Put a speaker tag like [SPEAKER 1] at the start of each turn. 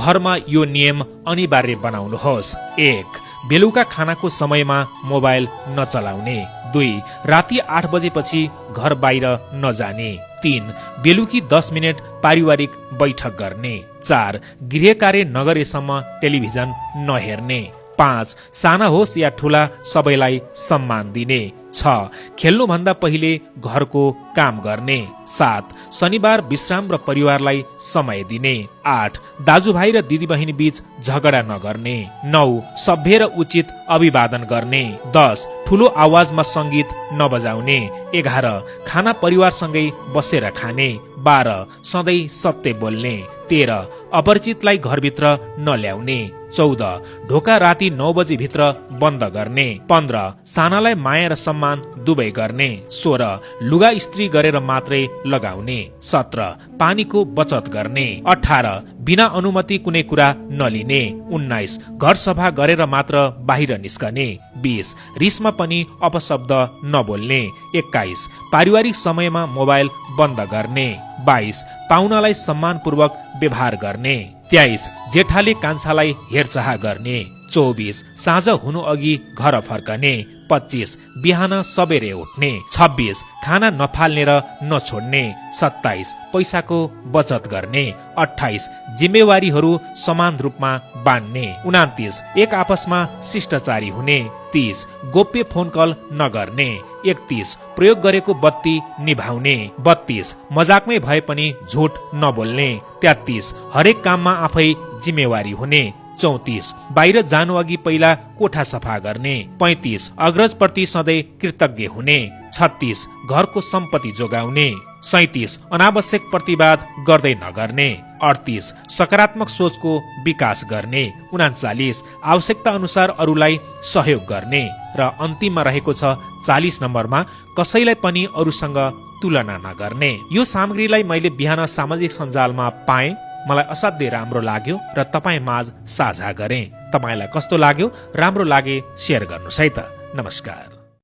[SPEAKER 1] घरमा यो नियम अनिवार्य बनाउनुहोस्। 1. बेलुका खानाको समयमा मोबाइल नचलाउने। 2. राति 8 बजेपछि घर बाहिर नजाने। 3. बेलुकी 10 मिनट पारिवारिक बैठक गर्ने। 4. गृह कार्य नगरेसम्म टेलिभिजन नहेर्ने। 5. साना होस् या ठूला सबैलाई सम्मान दिने। 6. खेल्नुभन्दा पहिले घरको काम गर्ने। 7. शनिबार विश्राम र परिवारलाई समय दिने। 8. दाजुभाइ र दिदीबहिनी बीच झगडा नगर्ने। 9. सभ्य र उचित अभिवादन गर्ने। 10. ठूलो आवाजमा संगीत नबजाउने। 11. खाना परिवारसँगै बसेर खाने। 12. सधैँ सत्य बोल्ने। 13. अपरिचितलाई घरभित्र नल्याउने। 14. ढोका राति 9 बजे भित्र बन्द गर्ने। 15. सानालाई माया र सम्मान दुवै गर्ने। 16. लुगा इस्त्री गरेर मात्रै लगाउने। 17. पानीको बचत गर्ने। 18. बिना अनुमति कुनै कुरा नलिने। 19. घर सफा गरेर मात्र बाहिर निस्कने। 20. रिसमा पनि अपशब्द नबोल्ने। 21. पारिवारिक समयमा मोबाइल बन्द गर्ने। 22. पाहुनालाई सम्मानपूर्वक व्यवहार गर्ने। 23. जेठाले कान्छालाई हेरचाह गर्ने। 24. साँझ हुनु अघि घर फर्कने। 25. बिहान सबेरे उठ्ने। 26. खाना नफाल्ने र नछोड्ने। 27. पैसाको बचत गर्ने। 28. जिम्मेवारीहरू समान रूपमा बाँड्ने। 29. एक आपसमा शिष्टाचारी हुने। 30. गोप्य फोन कल नगर्ने। 31. प्रयोग गरेको बत्ती निभाउने। 32. मजाकमै भए पनि झुट नबोल्ने। 33. हरेक काममा आफै जिम्मेवारी हुने। 34. बाहिर जानु अघि पहिला कोठा सफा गर्ने। 35. अग्रजप्रति सधैँ कृतज्ञ हुने। 36. घरको सम्पत्ति जोगाउने। 37. अनावश्यक प्रतिवाद गर्दै नगर्ने। 38. सकारात्मक सोचको विकास गर्ने। 39. आवश्यकता अनुसार अरूलाई सहयोग गर्ने। र अन्तिममा रहेको छ 40 नम्बरमा कसैलाई पनि अरूसँग तुलना नगर्ने। यो सामग्रीलाई मैले बिहान सामाजिक सञ्जालमा पाएँ, मलाई असाध्यै राम्रो लाग्यो र तपाईँ माझ साझा गरेँ। तपाईलाई कस्तो लाग्यो? राम्रो लागे सेयर गर्नुहोस् है त। नमस्कार।